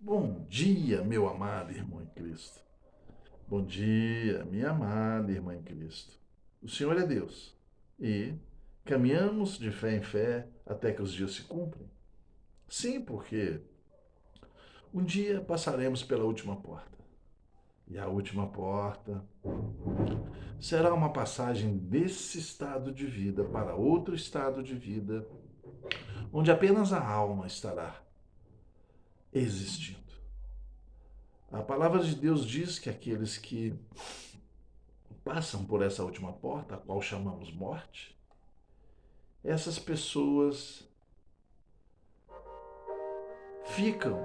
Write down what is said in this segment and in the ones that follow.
Bom dia, meu amado irmão em Cristo. Bom dia, minha amada irmã em Cristo. O Senhor é Deus e caminhamos de fé em fé até que os dias se cumprem. Sim, porque um dia passaremos pela última porta. E a última porta será uma passagem desse estado de vida para outro estado de vida, onde apenas a alma estará existindo. A palavra de Deus diz que aqueles que passam por essa última porta, a qual chamamos morte, essas pessoas ficam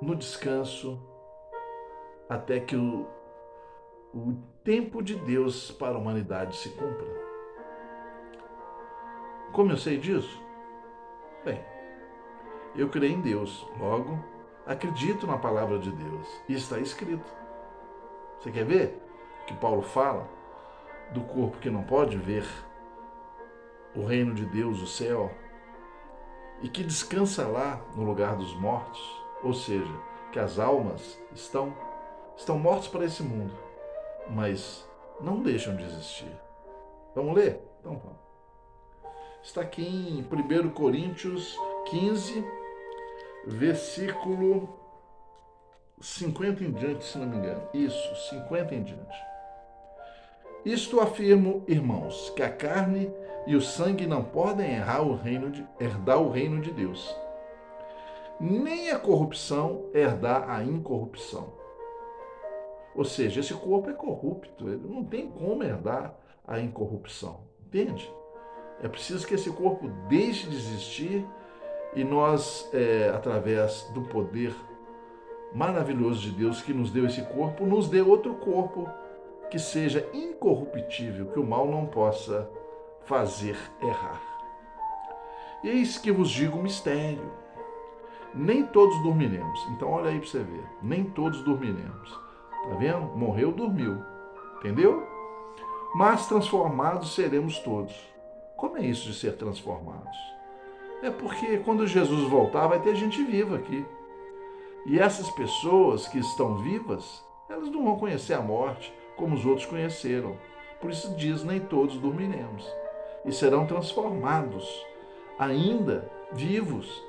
no descanso até que o tempo de Deus para a humanidade se cumpra. Como eu sei disso? Bem, eu creio em Deus, logo acredito na palavra de Deus e está escrito. Você quer ver o que Paulo fala do corpo que não pode ver o reino de Deus, o céu, e que descansa lá no lugar dos mortos, ou seja, que as almas estão mortas para esse mundo, mas não deixam de existir. Vamos ler? Então vamos. Está aqui em 1 Coríntios 15, versículo 50 em diante, se não me engano. Isso, 50 em diante. Isto afirmo, irmãos, que a carne e o sangue não podem herdar o reino de Deus, nem a corrupção herdar a incorrupção. Ou seja, esse corpo é corrupto, ele não tem como herdar a incorrupção, entende? É preciso que esse corpo deixe de existir e nós, através do poder maravilhoso de Deus que nos deu esse corpo, nos dê outro corpo que seja incorruptível, que o mal não possa fazer errar. Eis que vos digo um mistério. Nem todos dormiremos. Então olha aí para você ver. Nem todos dormiremos. Tá vendo? Morreu, dormiu. Entendeu? Mas transformados seremos todos. Como é isso de ser transformados? É porque quando Jesus voltar, vai ter gente viva aqui. E essas pessoas que estão vivas, elas não vão conhecer a morte como os outros conheceram. Por isso diz: nem todos dormiremos. E serão transformados, ainda vivos,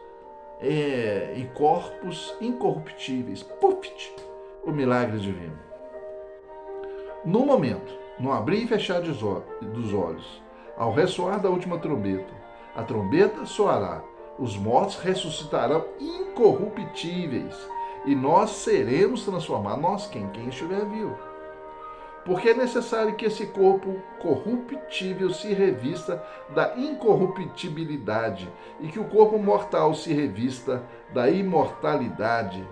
em corpos incorruptíveis. Puf! O milagre divino. No momento, no abrir e fechar dos olhos, ao ressoar da última trombeta, a trombeta soará, os mortos ressuscitarão incorruptíveis e nós seremos transformados. Nós, quem estiver vivo. Porque é necessário que esse corpo corruptível se revista da incorruptibilidade e que o corpo mortal se revista da imortalidade.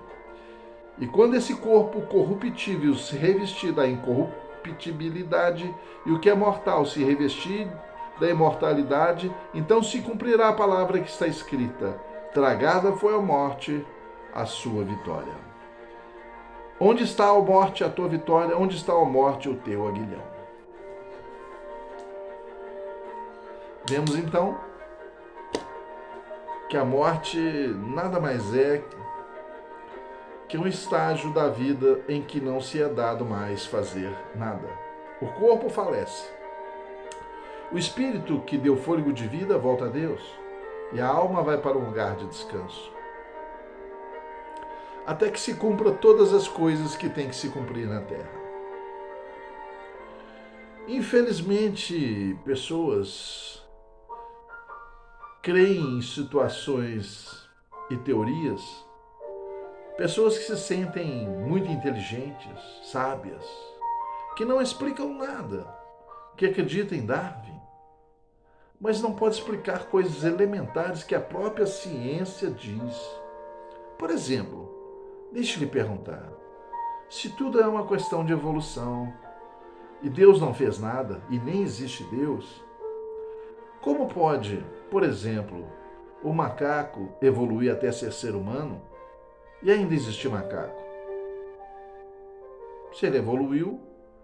E quando esse corpo corruptível se revestir da incorruptibilidade e o que é mortal se revestir da imortalidade, então se cumprirá a palavra que está escrita: tragada foi a morte, a sua vitória. Onde está a morte, a tua vitória? Onde está a morte, o teu aguilhão? Vemos então que a morte nada mais é que um estágio da vida em que não se é dado mais fazer nada. O corpo falece. O espírito que deu fôlego de vida volta a Deus e a alma vai para um lugar de descanso. Até que se cumpra todas as coisas que tem que se cumprir na terra. Infelizmente, pessoas creem em situações e teorias, pessoas que se sentem muito inteligentes, sábias, que não explicam nada, que acreditam em Darwin, mas não pode explicar coisas elementares que a própria ciência diz. Por exemplo, deixe lhe perguntar, se tudo é uma questão de evolução e Deus não fez nada e nem existe Deus, como pode, por exemplo, o macaco evoluir até ser humano e ainda existir macaco? Se ele evoluiu,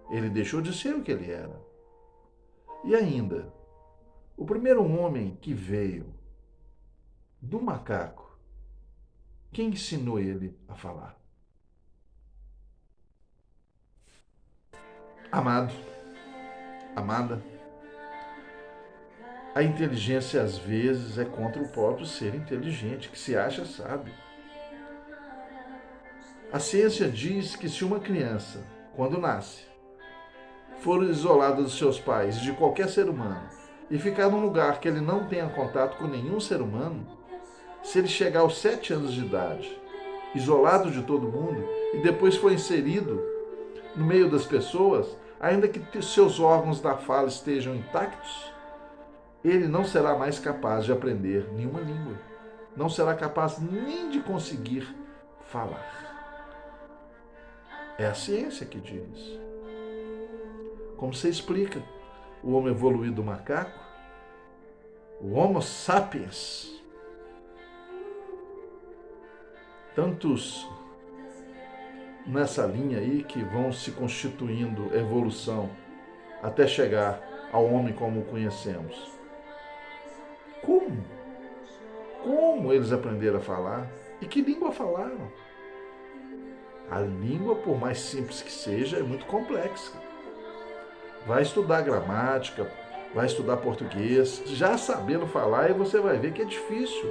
ele deixou de ser o que ele era. E ainda, o primeiro homem que veio do macaco Quem ensinou ele a falar? Amado, amada, a inteligência às vezes é contra o próprio ser inteligente, que se acha sábio. A ciência diz que se uma criança, quando nasce, for isolada dos seus pais e de qualquer ser humano e ficar num lugar que ele não tenha contato com nenhum ser humano, se ele chegar aos 7 anos de idade, isolado de todo mundo, e depois for inserido no meio das pessoas, ainda que seus órgãos da fala estejam intactos, ele não será mais capaz de aprender nenhuma língua. Não será capaz nem de conseguir falar. É a ciência que diz. Como você explica o homem evoluído do macaco, o Homo sapiens, tantos nessa linha aí que vão se constituindo evolução até chegar ao homem como o conhecemos. Como? Como eles aprenderam a falar? E que língua falaram? A língua, por mais simples que seja, é muito complexa. Vai estudar gramática, vai estudar português, já sabendo falar, e você vai ver que é difícil.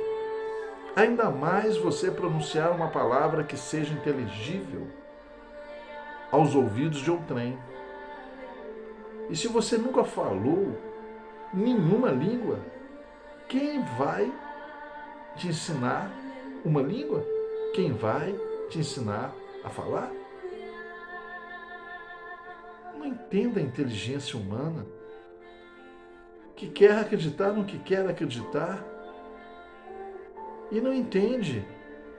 Ainda mais você pronunciar uma palavra que seja inteligível aos ouvidos de outrem. E se você nunca falou nenhuma língua, quem vai te ensinar uma língua? Quem vai te ensinar a falar? Não entenda a inteligência humana, que quer acreditar no que quer acreditar e não entende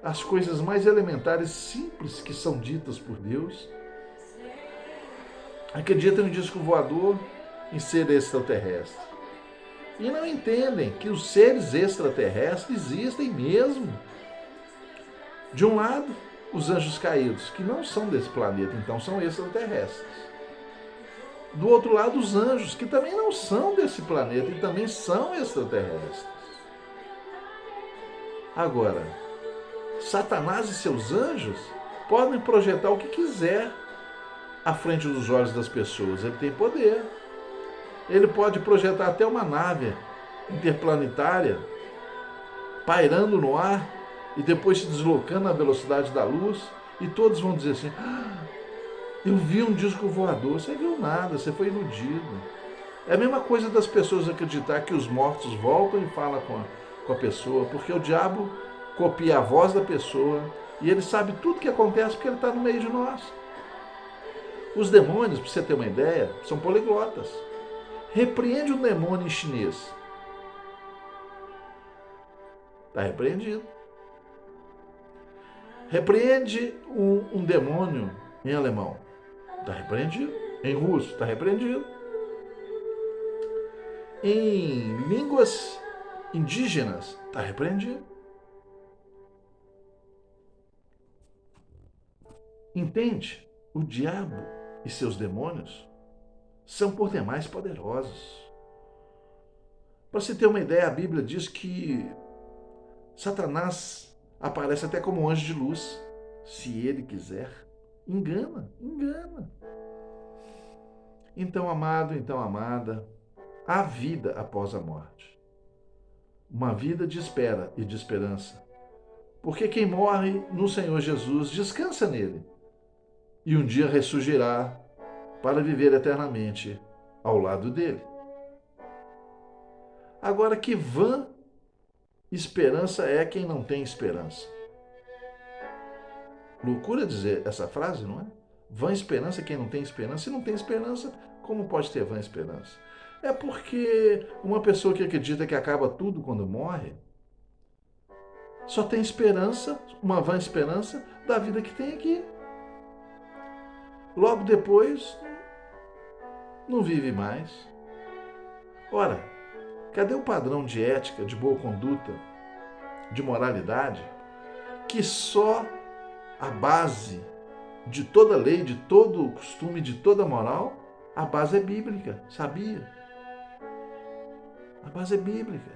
as coisas mais elementares, simples que são ditas por Deus. Acredita no disco voador, em ser extraterrestre. E não entendem que os seres extraterrestres existem mesmo. De um lado, os anjos caídos, que não são desse planeta, então são extraterrestres. Do outro lado, os anjos, que também não são desse planeta e também são extraterrestres. Agora, Satanás e seus anjos podem projetar o que quiser à frente dos olhos das pessoas. Ele tem poder. Ele pode projetar até uma nave interplanetária pairando no ar e depois se deslocando na velocidade da luz, e todos vão dizer assim: eu vi um disco voador. Você viu nada, você foi iludido. É a mesma coisa das pessoas acreditar que os mortos voltam e falam com a pessoa, porque o diabo copia a voz da pessoa e ele sabe tudo o que acontece porque ele está no meio de nós. Os demônios, para você ter uma ideia, são poliglotas. Repreende um demônio em chinês. Está repreendido. Repreende um demônio em alemão. Está repreendido. Em russo, está repreendido. Em línguas indígenas, está repreendido. Entende? O diabo e seus demônios são por demais poderosos. Para você ter uma ideia, a Bíblia diz que Satanás aparece até como um anjo de luz, se ele quiser. Engana, engana. Então, amado, então, amada, há vida após a morte. Uma vida de espera e de esperança. Porque quem morre no Senhor Jesus descansa nele e um dia ressurgirá para viver eternamente ao lado dele. Agora, que vã esperança é quem não tem esperança. Loucura dizer essa frase, não é? Vã esperança é quem não tem esperança. Se não tem esperança, como pode ter vã esperança? É porque uma pessoa que acredita que acaba tudo quando morre, só tem esperança, uma vã esperança da vida que tem aqui. Logo depois, não vive mais. Ora, cadê o padrão de ética, de boa conduta, de moralidade, que só a base de toda lei, de todo costume, de toda moral, a base é bíblica, sabia? A base é bíblica.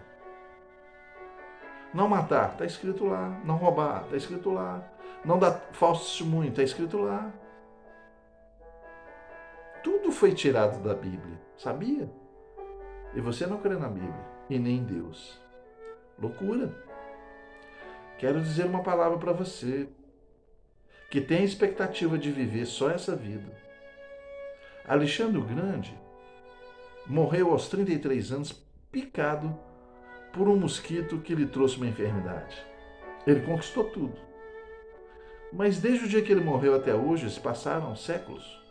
Não matar, está escrito lá. Não roubar, está escrito lá. Não dar falso testemunho, está escrito lá. Tudo foi tirado da Bíblia, sabia? E você não crê na Bíblia e nem em Deus. Loucura. Quero dizer uma palavra para você que tem a expectativa de viver só essa vida. Alexandre o Grande morreu aos 33 anos picado por um mosquito que lhe trouxe uma enfermidade. Ele conquistou tudo. Mas desde o dia que ele morreu até hoje, se passaram séculos.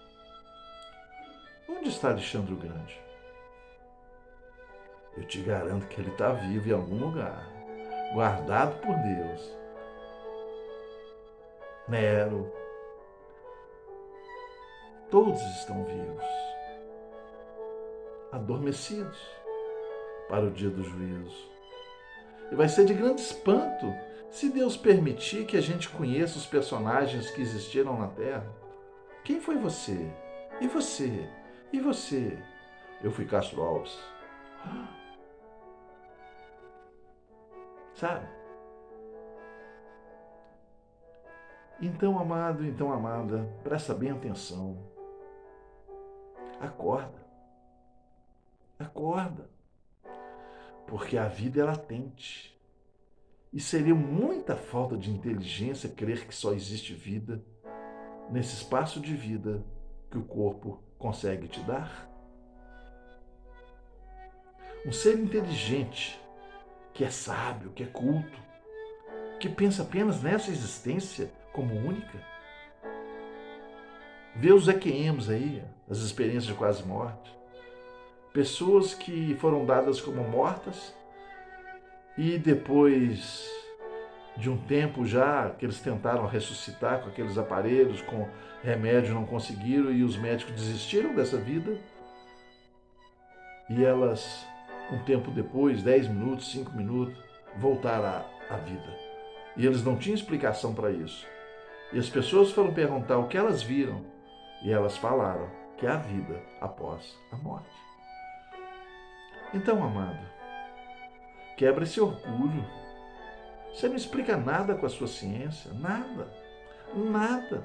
Onde está Alexandre o Grande? Eu te garanto que ele está vivo em algum lugar, guardado por Deus. Nero, todos estão vivos, adormecidos para o dia do juízo. E vai ser de grande espanto se Deus permitir que a gente conheça os personagens que existiram na Terra. Quem foi você? E você? E você? Eu fui Castro Alves. Sabe? Então, amado, então, amada, presta bem atenção. Acorda. Acorda. Porque a vida é latente. E seria muita falta de inteligência crer que só existe vida nesse espaço de vida que o corpo consegue te dar. Um ser inteligente, que é sábio, que é culto, que pensa apenas nessa existência como única. Vê os EQMs aí, as experiências de quase morte. Pessoas que foram dadas como mortas e depois de um tempo já que eles tentaram ressuscitar com aqueles aparelhos, com remédio, não conseguiram e os médicos desistiram dessa vida. E elas, um tempo depois, 10 minutos, 5 minutos, voltaram à vida. E eles não tinham explicação para isso. E as pessoas foram perguntar o que elas viram e elas falaram que é a vida após a morte. Então, amado, quebra esse orgulho. Você não explica nada com a sua ciência, nada, nada.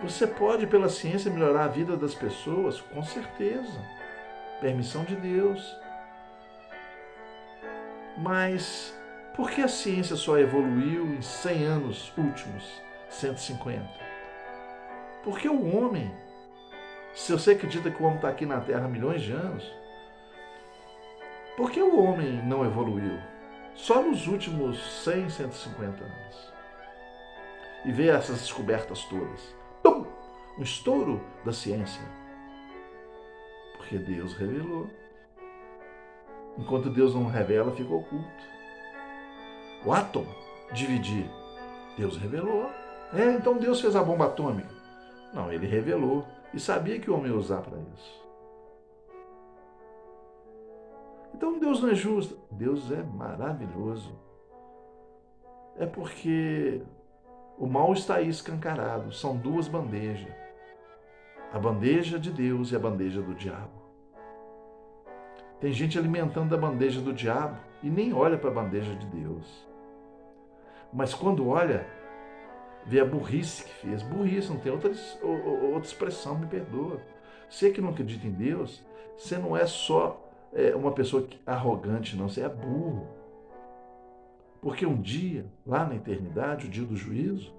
Você pode, pela ciência, melhorar a vida das pessoas, com certeza. Permissão de Deus. Mas por que a ciência só evoluiu em 100 anos últimos, 150? Porque o homem, se você acredita que o homem está aqui na Terra há milhões de anos, por que o homem não evoluiu? Só nos últimos 100, 150 anos. E ver essas descobertas todas. Tum! Um estouro da ciência. Porque Deus revelou. Enquanto Deus não revela, fica oculto. O átomo, dividir. Deus revelou. Então Deus fez a bomba atômica. Não, ele revelou. E sabia que o homem ia usar para isso. Então Deus não é justo. Deus é maravilhoso. É porque o mal está aí escancarado. São duas bandejas. A bandeja de Deus e a bandeja do diabo. Tem gente alimentando a bandeja do diabo e nem olha para a bandeja de Deus. Mas quando olha, vê a burrice que fez. Burrice, não tem outra expressão, me perdoa. Você que não acredita em Deus, você não é só uma pessoa arrogante, não, você é burro. Porque um dia, lá na eternidade, o dia do juízo,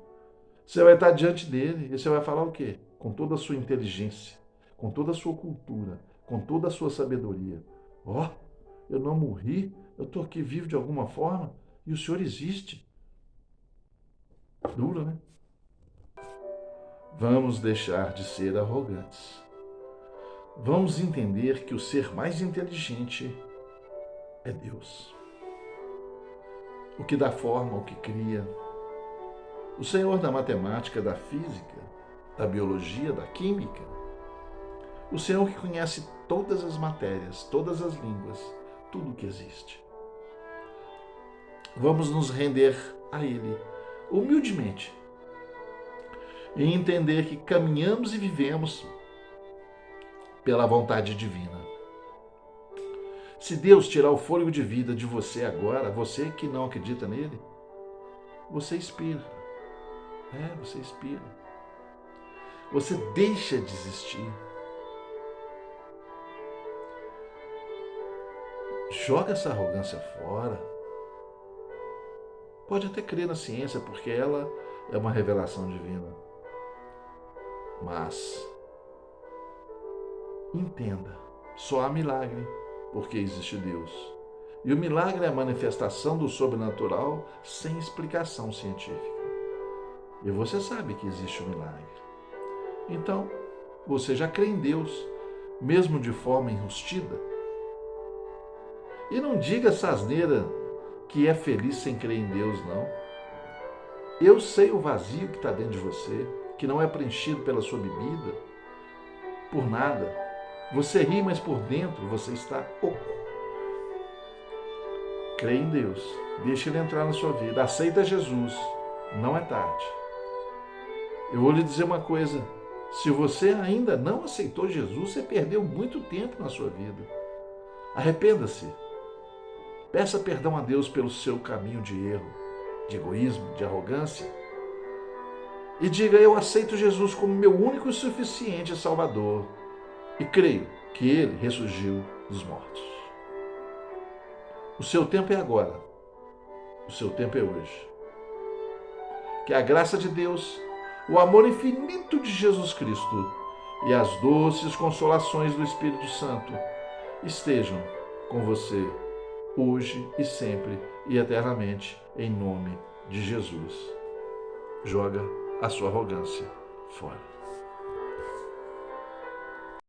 você vai estar diante dele e você vai falar o quê? Com toda a sua inteligência, com toda a sua cultura, com toda a sua sabedoria. Eu não morri, eu estou aqui vivo de alguma forma e o Senhor existe. Duro, né? Vamos deixar de ser arrogantes. Vamos entender que o ser mais inteligente é Deus. O que dá forma, o que cria. O Senhor da matemática, da física, da biologia, da química. O Senhor que conhece todas as matérias, todas as línguas, tudo o que existe. Vamos nos render a Ele, humildemente, e entender que caminhamos e vivemos pela vontade divina. Se Deus tirar o fôlego de vida de você agora, você que não acredita nele, você expira. Você expira. Você deixa de existir. Joga essa arrogância fora. Pode até crer na ciência, porque ela é uma revelação divina. Mas entenda, só há milagre porque existe Deus. E o milagre é a manifestação do sobrenatural sem explicação científica. E você sabe que existe o milagre. Então, você já crê em Deus, mesmo de forma enrustida? E não diga essa asneira que é feliz sem crer em Deus, não. Eu sei o vazio que está dentro de você, que não é preenchido pela sua bebida, por nada. Você ri, mas por dentro você está oco. Crê em Deus, deixa Ele entrar na sua vida, aceita Jesus, não é tarde. Eu vou lhe dizer uma coisa, se você ainda não aceitou Jesus, você perdeu muito tempo na sua vida. Arrependa-se. Peça perdão a Deus pelo seu caminho de erro, de egoísmo, de arrogância. E diga, eu aceito Jesus como meu único e suficiente Salvador. E creio que Ele ressurgiu dos mortos. O seu tempo é agora. O seu tempo é hoje. Que a graça de Deus, o amor infinito de Jesus Cristo e as doces consolações do Espírito Santo estejam com você hoje e sempre e eternamente, em nome de Jesus. Joga a sua arrogância fora.